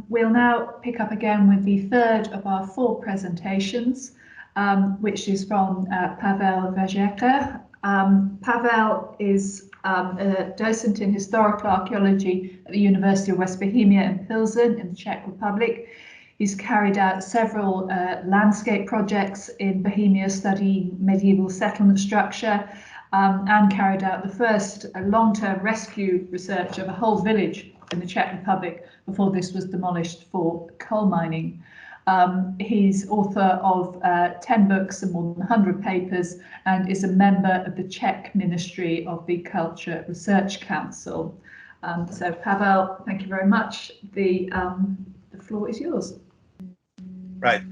We'll now pick up again with the third of our four presentations, which is from Pavel Vařeka. Pavel is a docent in historical archaeology at the University of West Bohemia in Pilsen in the Czech Republic. He's carried out several landscape projects in Bohemia studying medieval settlement structure, and carried out the first long-term rescue research of a whole village in the Czech Republic before this was demolished for coal mining. He's author of 10 books and more than 100 papers, and is a member of the Czech Ministry of the Culture Research Council. So Pavel, thank you very much. The floor is yours. Right.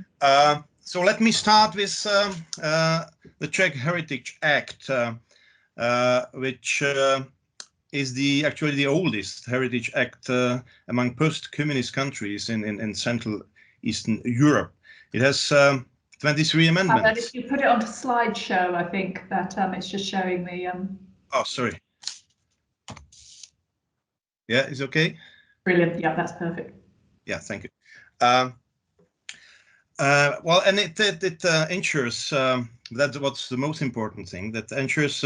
So let me start with the Czech Heritage Act, which is actually the oldest heritage act among post-communist countries in Central Eastern Europe. It has 23 amendments. But if you put it onto slideshow, I think that it's just showing the. Oh, sorry. Yeah, is okay? Brilliant. Yeah, that's perfect. Yeah, thank you. Well, and it ensures that's what's the most important thing, that ensures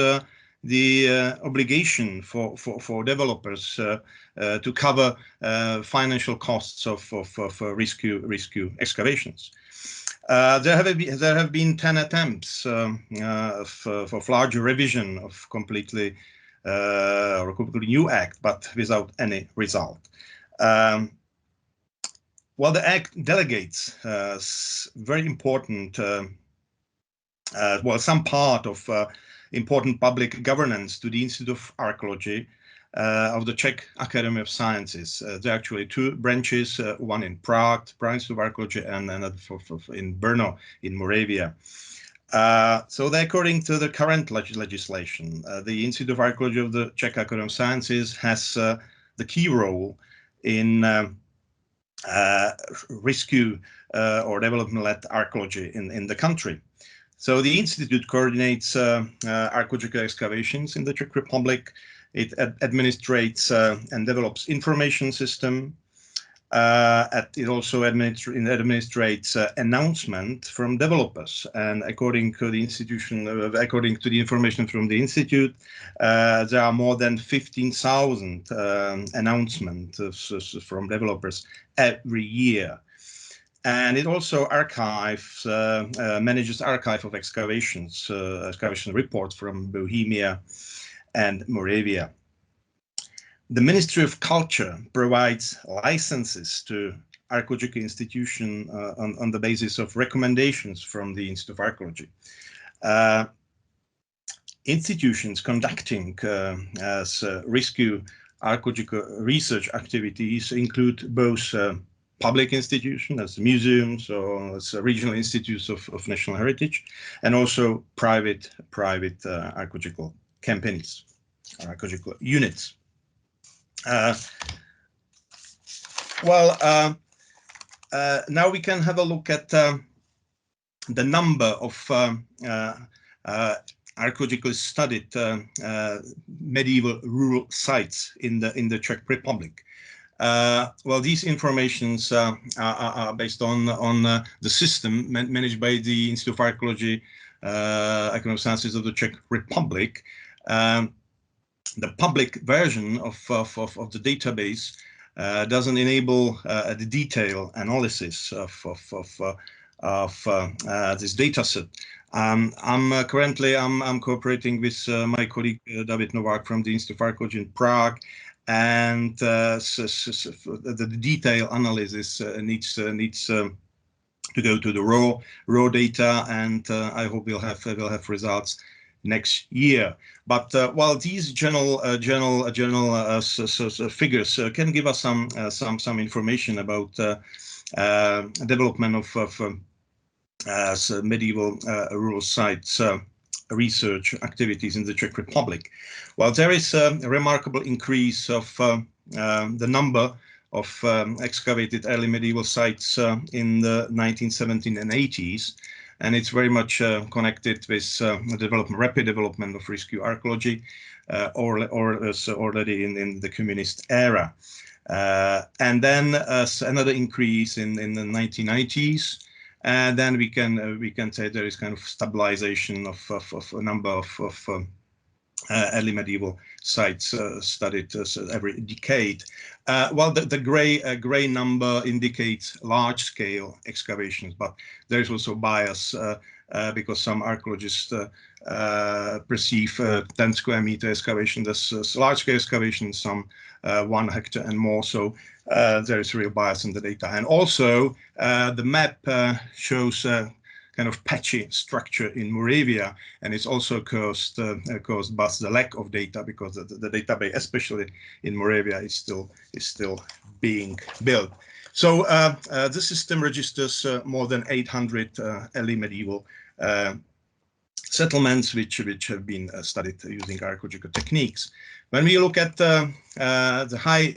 the obligation for developers to cover financial costs of rescue excavations. There have been 10 attempts of larger revision of completely new act, but without any result. Well, the act delegates very important, well, some part of important public governance to the Institute of Archaeology of the Czech Academy of Sciences. There are actually two branches, one in Prague, the Prague Institute of Archaeology, and another in Brno, in Moravia. So according to the current legislation, the Institute of Archaeology of the Czech Academy of Sciences has the key role in rescue or development-led archaeology in the country. So the institute coordinates archaeological excavations in the Czech Republic. It administrates and develops information system. It also administrates announcement from developers. And according to the institution, according to the information from the institute, there are more than 15,000 announcements from developers every year. And it also archives, manages archive of excavations, excavation reports from Bohemia and Moravia. The Ministry of Culture provides licenses to archaeological institutions on the basis of recommendations from the Institute of Archaeology. Institutions conducting rescue archaeological research activities include both public institutions, as museums or as regional institutes of national heritage, and also private archaeological companies, archaeological units. Now we can have a look at the number of archaeologically studied medieval rural sites in the Czech Republic. Well, these informations are based on the system managed by the Institute of Archaeology, Academy of Sciences of the Czech Republic. The public version of the database doesn't enable the detailed analysis of this data set. I'm currently cooperating with my colleague David Novák from the Institute of Archaeology in Prague, and the detailed analysis needs to go to the raw data, and I hope we'll have results next year. But while these general figures can give us some information about development of medieval rural sites research activities in the Czech Republic, well, there is a remarkable increase of the number of excavated early medieval sites in the 1970s and 80s. And it's very much connected with the rapid development of rescue archaeology, already in the communist era. And then another increase in the 1990s. And then we can say there is kind of stabilization of a number of early medieval sites studied every decade. Well, the gray number indicates large-scale excavations, but there is also bias because some archaeologists perceive 10 square meter excavation as large-scale excavation, some 1 hectare and more. So there is real bias in the data. And also the map shows kind of patchy structure in Moravia, and it's also caused by the lack of data, because the database, especially in Moravia, is still being built. So the system registers more than 800 early medieval settlements which have been studied using archaeological techniques. When we look at the high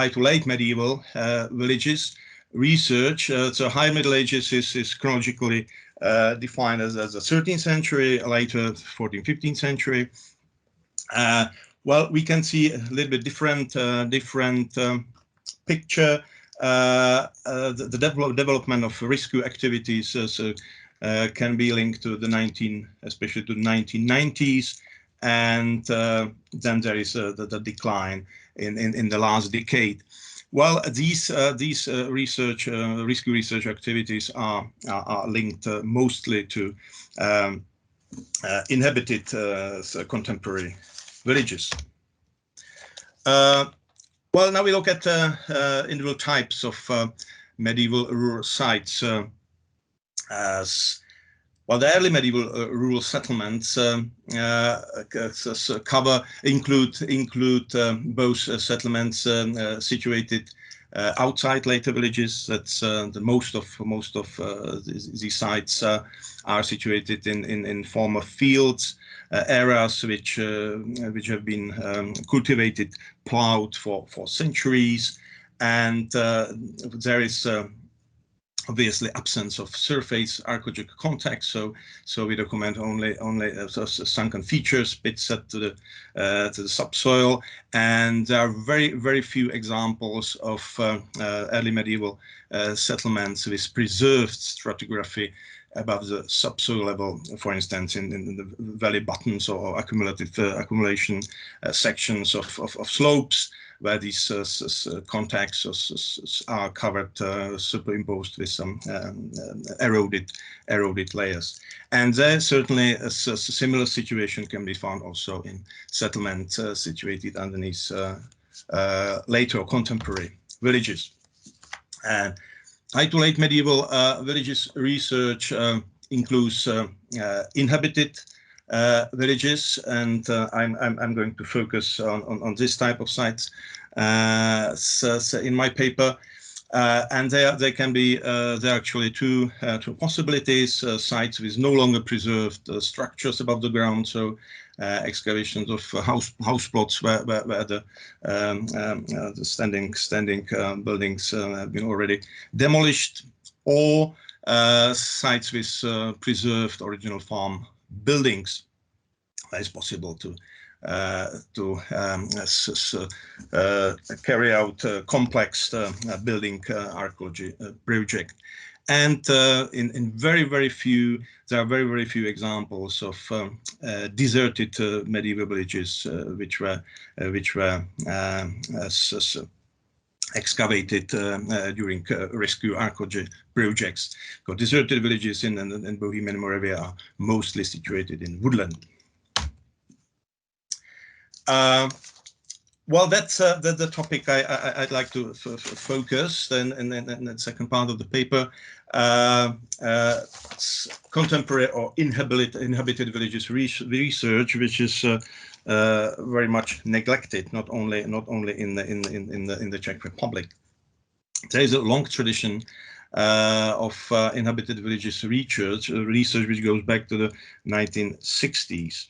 to late medieval villages research, so high Middle Ages is chronologically defined as the 13th century, later 14th, 15th century. Well, we can see a little bit different picture. The development of rescue activities can be linked to especially to the 1990s, and then there is the decline in the last decade. Well, these rescue research activities are linked mostly to inhabited contemporary villages. Well, now we look at individual types of medieval rural sites. Well, the early medieval rural settlements include both settlements situated outside later villages. That's the most of these sites are situated in former fields, areas which have been cultivated, plowed for centuries, and there is obviously absence of surface archaeological contact, so we document only sunken features, bits set to the subsoil, and there are very few examples of early medieval settlements with preserved stratigraphy above the subsoil level, for instance, in the valley bottoms or accumulation sections of slopes, where these contacts are covered, superimposed with some eroded layers. And there certainly a similar situation can be found also in settlements situated underneath later or contemporary villages. And high to late medieval villages research includes inhabited villages, and I'm going to focus on this type of sites so in my paper. And there can be there are actually two possibilities: sites with no longer preserved structures above the ground, so excavations of house plots where the standing buildings have been already demolished, or sites with preserved original farm buildings. It's possible to carry out complex building archaeology project. And in very few examples of deserted medieval villages which were excavated during rescue archaeology projects. So deserted villages in Bohemia and Moravia are mostly situated in woodland. Well, that's the topic I'd like to focus in the second part of the paper. Contemporary or inhabited villages research, which is very much neglected, not only in the Czech Republic. There is a long tradition of inhabited villages research which goes back to the 1960s.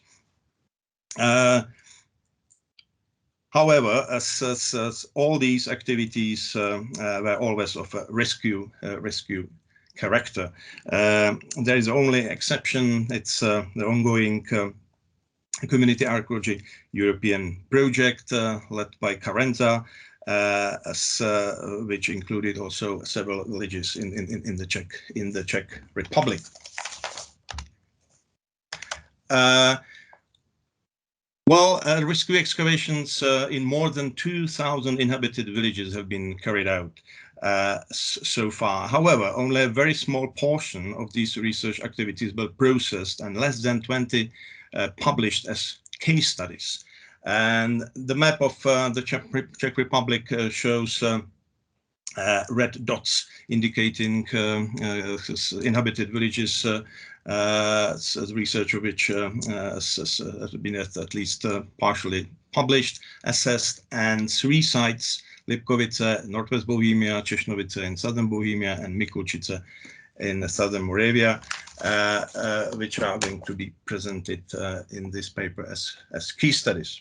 However, as all these activities were always of a rescue character, there is only exception. It's the ongoing community archaeology European project led by Carenza, which included also several villages in the Czech Republic. Rescue excavations in more than 2,000 inhabited villages have been carried out so far. However, only a very small portion of these research activities were processed and less than 20 published as case studies. And the map of the Czech Republic shows red dots indicating inhabited villages, research of which has been at least partially published, assessed, and 3 sites, Lipkovice, Northwest Bohemia, Češnovice in southern Bohemia, and Mikulčice in southern Moravia, which are going to be presented in this paper as case studies.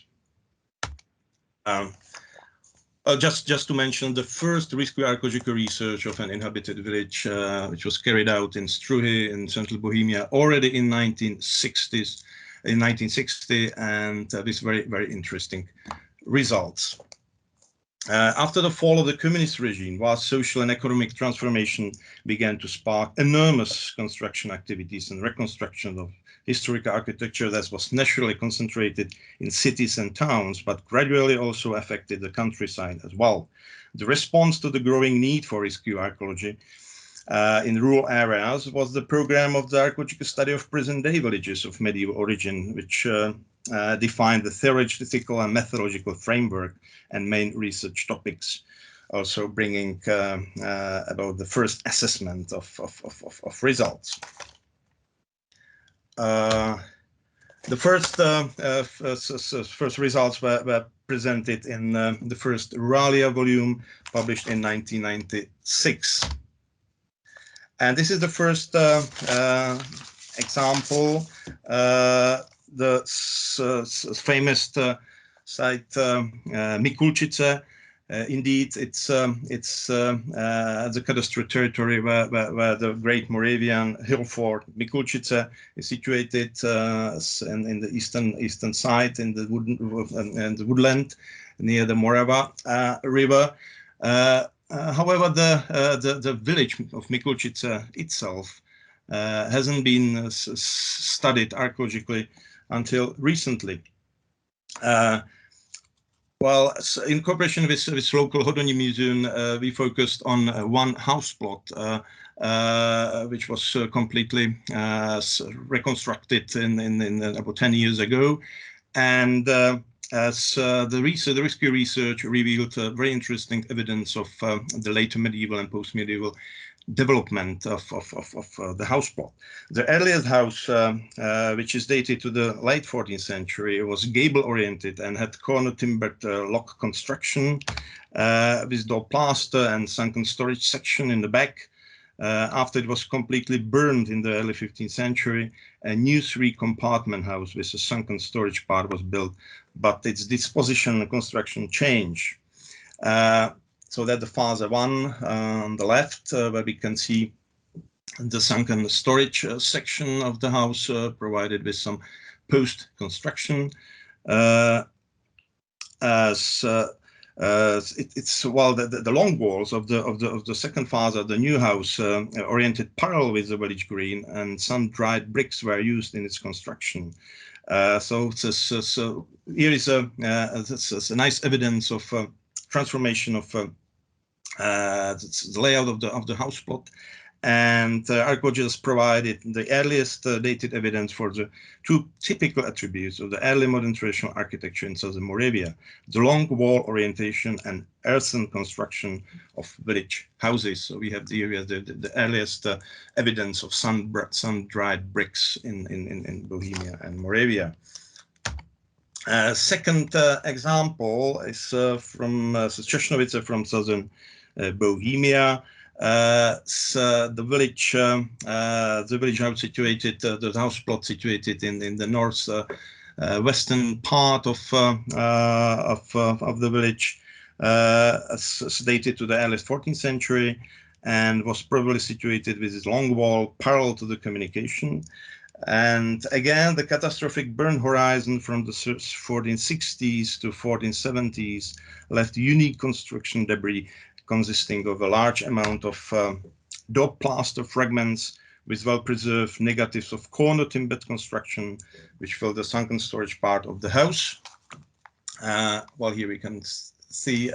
Just to mention, the first rescue archaeological research of an inhabited village, which was carried out in Struhy in central Bohemia already in 1960, and with very interesting results. After the fall of the communist regime, vast social and economic transformation began to spark enormous construction activities and reconstruction of historic architecture that was naturally concentrated in cities and towns, but gradually also affected the countryside as well. The response to the growing need for rescue archaeology in rural areas was the program of the archaeological study of present-day villages of medieval origin, which defined the theoretical and methodological framework and main research topics, also bringing about the first assessment of results. The first results were presented in the first Ruralia volume, published in 1996. And this is the first example, the famous site Mikulčice. Indeed, it's the cadastral territory where the great Moravian hill fort Mikulčice is situated in the eastern side in the woodland near the Morava river. However, the village of Mikulčice itself hasn't been studied archaeologically until recently. Well, in cooperation with local Hodoni Museum, we focused on one house plot, which was completely reconstructed in about 10 years ago. And as the rescue research revealed very interesting evidence of the later medieval and post-medieval development of the house plot. The earliest house, which is dated to the late 14th century, was gable-oriented and had corner-timbered lock construction with door plaster and sunken storage section in the back. After it was completely burned in the early 15th century, a new 3-compartment house with a sunken storage part was built, but its disposition and construction changed. So that the farther one on the left, where we can see the sunken storage section of the house provided with some post-construction. The long walls of the second farther, the new house, oriented parallel with the village green, and some dried bricks were used in its construction. So here is a nice evidence of transformation of the layout of the house plot, and archaeologists provided the earliest dated evidence for the 2 typical attributes of the early modern traditional architecture in southern Moravia: the long wall orientation and earthen construction of village houses. So we have the earliest evidence of sun-dried bricks in Bohemia and Moravia. Second example is from Češnovice, from southern Bohemia. The village house situated, the house plot situated in the north western part of the village, dated to the early 14th century, and was probably situated with its long wall parallel to the communication. And again, the catastrophic burn horizon from the 1460s to 1470s left unique construction debris consisting of a large amount of daub plaster fragments with well-preserved negatives of corner timbered construction, which fill the sunken storage part of the house. Well, here we can see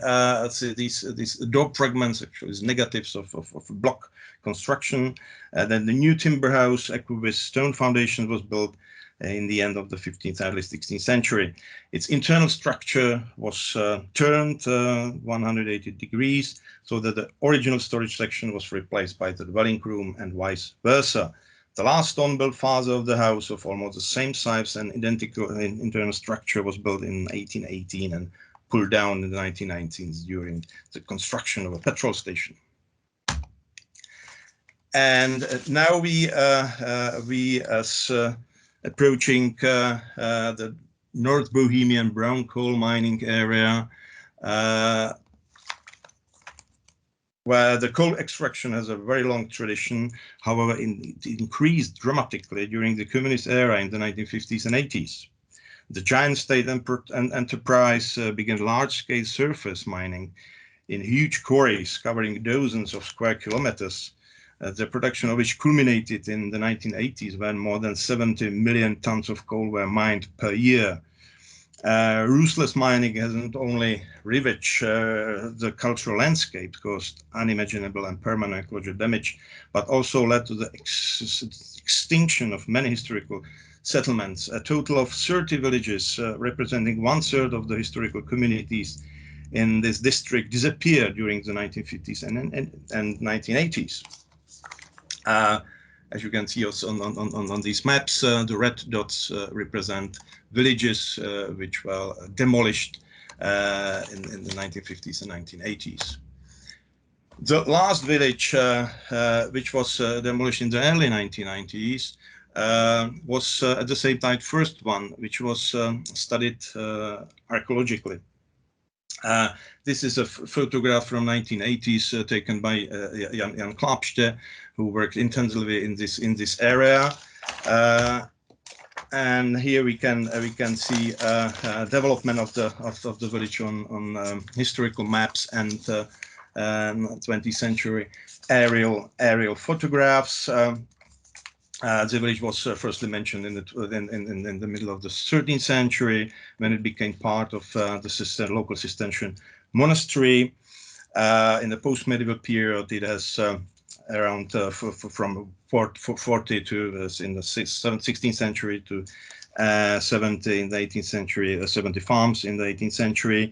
these daub fragments, actually negatives of block construction. Then the new timber house equipped with stone foundations was built in the end of the 15th, early 16th century. Its internal structure was turned 180 degrees so that the original storage section was replaced by the dwelling room and vice versa. The last stone-built facade of the house of almost the same size and identical internal structure was built in 1818 and pulled down in the 1990s during the construction of a petrol station. And now we as approaching the North Bohemian brown coal mining area, where the coal extraction has a very long tradition. However, it increased dramatically during the communist era in the 1950s and 80s. The giant state enterprise began large-scale surface mining in huge quarries covering dozens of square kilometers, the production of which culminated in the 1980s when more than 70 million tons of coal were mined per year. Ruthless mining has not only ravaged the cultural landscape, caused unimaginable and permanent ecological damage, but also led to the extinction of many historical settlements. A total of 30 villages representing 1/3 of the historical communities in this district disappeared during the 1950s and 1980s. As you can see also on these maps, the red dots represent villages which were demolished in the 1950s and 1980s. The last village, which was demolished in the early 1990s, was at the same time first one which was studied archaeologically. This is a photograph from 1980s taken by Jan Klapste, who worked intensively in this area. And here we can see development of the village on historical maps and 20th century aerial photographs. The village was firstly mentioned in the middle of the 13th century when it became part of the local Cistercian monastery. In the post-medieval period, it has around from 40 to in the 16th century to 70 in the 18th century, 70 farms in the 18th century.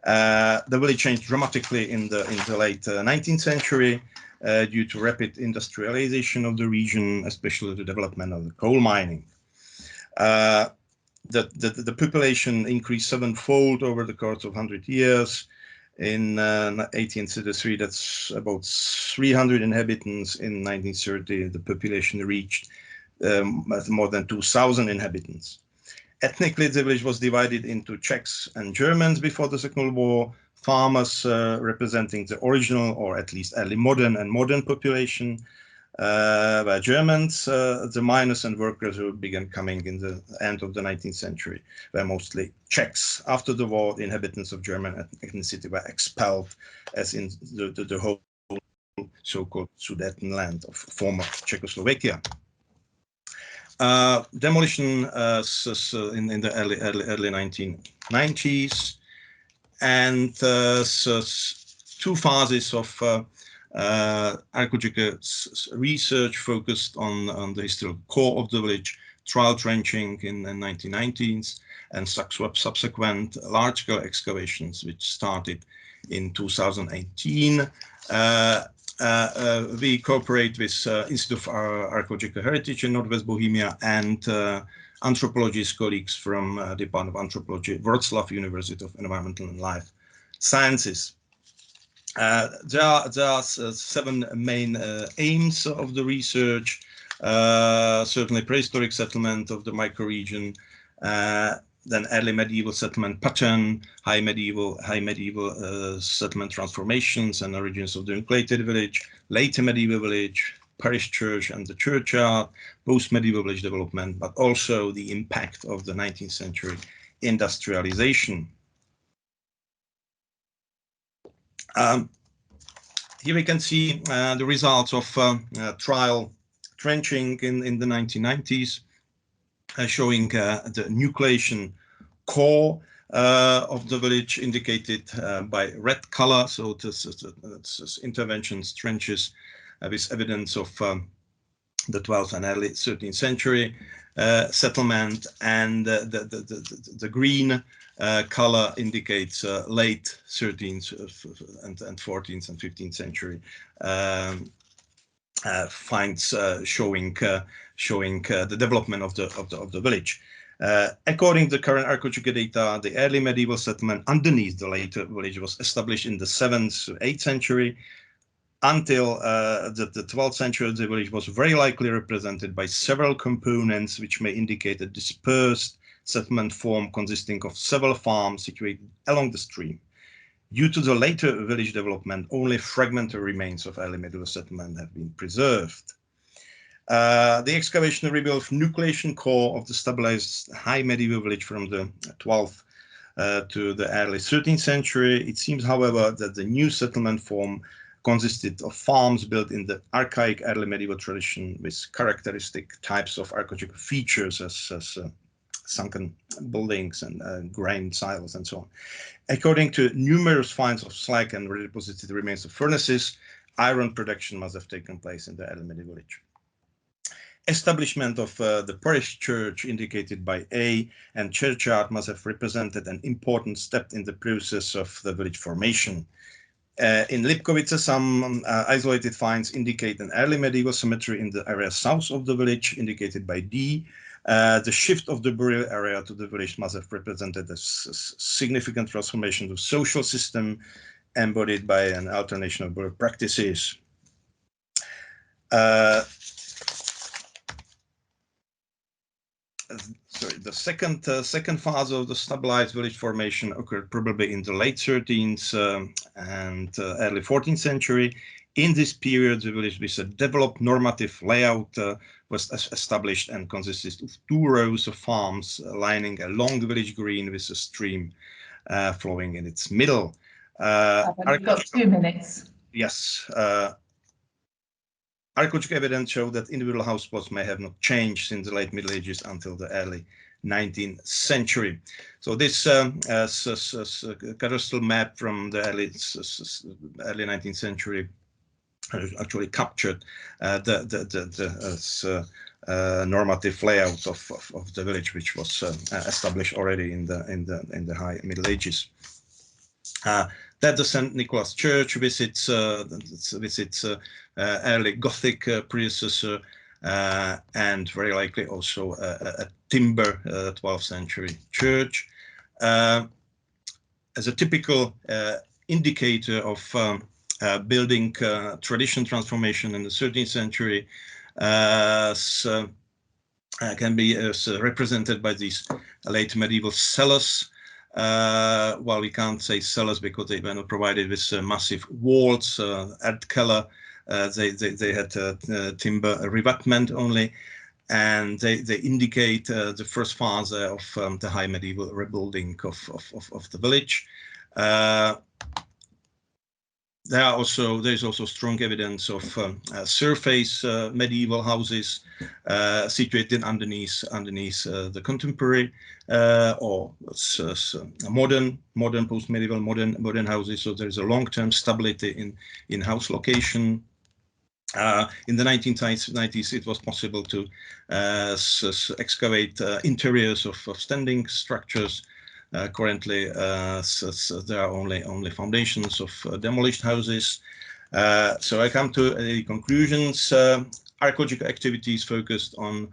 The village changed dramatically in the late 19th century. Due to rapid industrialization of the region, especially the development of the coal mining. The population increased sevenfold over the course of 100 years. In 1833, that's about 300 inhabitants. In 1930, the population reached more than 2,000 inhabitants. Ethnically, the village was divided into Czechs and Germans before the Second World War. Farmers representing the original or at least early modern population were Germans. The miners and workers who began coming in the end of the 19th century were mostly Czechs. After the war, the inhabitants of German ethnicity were expelled, as in the whole so-called Sudetenland of former Czechoslovakia. Demolition in the early 1990s. And so two phases of archaeological research focused on the historical core of the village, trial trenching in the 1990s, and subsequent large-scale excavations, which started in 2018. We cooperate with Institute of Archaeological Heritage in Northwest Bohemia and anthropologist colleagues from Department of Anthropology, Wrocław University of Environmental and Life Sciences. There are 7 main aims of the research. Certainly prehistoric settlement of the microregion, then early medieval settlement pattern, high medieval settlement transformations and origins of the nucleated village, later medieval village, parish church and the churchyard, post-medieval village development, but also the impact of the 19th century industrialization. Here we can see the results of trial trenching in the 1990s, showing the nucleation core of the village indicated by red color. So this is interventions, trenches with evidence of the 12th and early 13th century settlement, and the green color indicates late 13th and 14th and 15th century finds showing the development of the village. According to the current archaeological data, the early medieval settlement underneath the later village was established in the 7th to 8th century. Until the 12th century, the village was very likely represented by several components, which may indicate a dispersed settlement form consisting of several farms situated along the stream. Due to the later village development, only fragmentary remains of early medieval settlement have been preserved. The excavation revealed nucleation core of the stabilized high medieval village from the 12th to the early 13th century. It seems, however, that the new settlement form consisted of farms built in the archaic early medieval tradition with characteristic types of archaeological features as sunken buildings and grain silos and so on. According to numerous finds of slag and redeposited remains of furnaces, iron production must have taken place in the early medieval village. Establishment of the parish church indicated by A and churchyard must have represented an important step in the process of the village formation. In Lipkovice, some isolated finds indicate an early medieval cemetery in the area south of the village, indicated by D. The shift of the burial area to the village must have represented a significant transformation of the social system embodied by an alternation of burial practices. Sorry, the second phase of the stabilized village formation occurred probably in the late 13th and early 14th century. In this period, the village with a developed normative layout was established and consisted of 2 rows of farms lining a long village green with a stream flowing in its middle. We've got 2 minutes. Yes. Archaeological evidence showed that individual house plots may have not changed since the late Middle Ages until the early 19th century. So this cadastral map from the early 19th century actually captured the normative layout of the village, which was established already in the high Middle Ages. That the St. Nicholas Church with its early Gothic predecessor, and very likely also a timber 12th century church. As a typical indicator of building tradition transformation in the 13th century, can be represented by these late medieval cellars. Well, we can't say cellars because they were not provided with massive walls, erdkeller. They had timber revetment only, and they indicate the first phase of the high medieval rebuilding of the village. There's also strong evidence of surface medieval houses situated underneath the contemporary or modern post-medieval modern houses. So there's a long-term stability in house location. In the 1990s, it was possible to excavate interiors of standing structures. Currently, there are only foundations of demolished houses. So I come to the conclusions. Archaeological activities focused on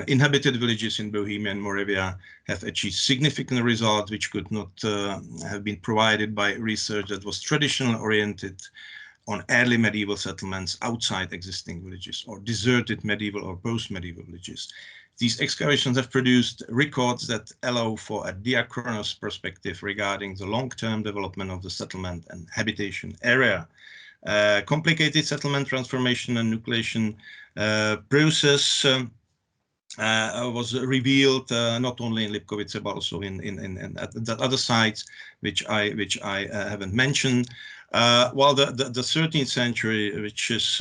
inhabited villages in Bohemia and Moravia have achieved significant results which could not have been provided by research that was traditionally oriented on early medieval settlements outside existing villages or deserted medieval or post-medieval villages. These excavations have produced records that allow for a diachronous perspective regarding the long-term development of the settlement and habitation area. complicated settlement transformation and nucleation process was revealed not only in Lipkovice but also in at other sites, which I haven't mentioned. While the 13th century, which is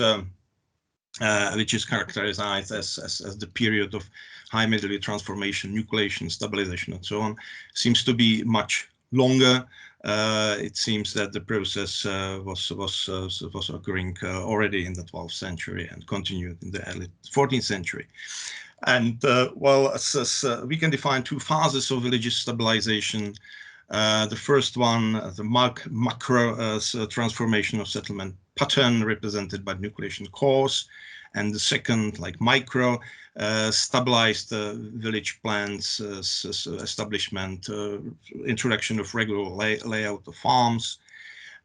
characterized as the period of high medieval transformation, nucleation, stabilization, and so on, seems to be much longer. It seems that the process was occurring already in the 12th century and continued in the early 14th century. And well, as we can define two phases of religious stabilization. The first one, the macro transformation of settlement pattern represented by nucleation cause, and the second, like micro, stabilized village plans, establishment, introduction of regular layout of farms.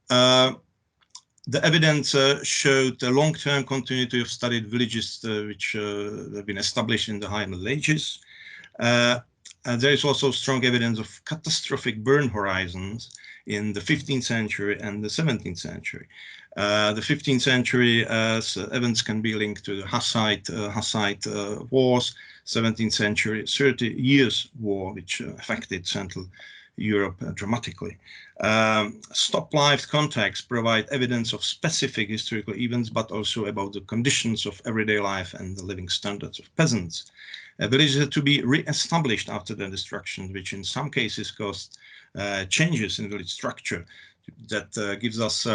The evidence showed the long-term continuity of studied villages which have been established in the High Middle Ages. And there is also strong evidence of catastrophic burn horizons in the 15th century and the 17th century. The 15th century events can be linked to the Hussite wars, 17th century 30 Years' War, which affected Central Europe dramatically. Stop-lived contacts provide evidence of specific historical events, but also about the conditions of everyday life and the living standards of peasants. Villages had to be re-established after their destruction, which in some cases caused changes in village structure. That gives us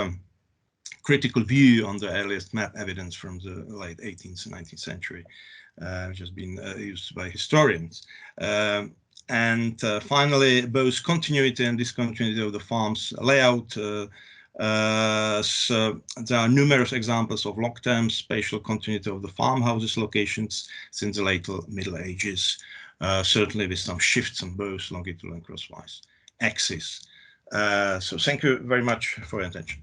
critical view on the earliest map evidence from the late 18th and 19th century, which has been used by historians. And finally, both continuity and discontinuity of the farm's layout. So there are numerous examples of long-term spatial continuity of the farmhouses locations since the late Middle Ages, certainly with some shifts on both longitudinal and crosswise axes. So thank you very much for your attention.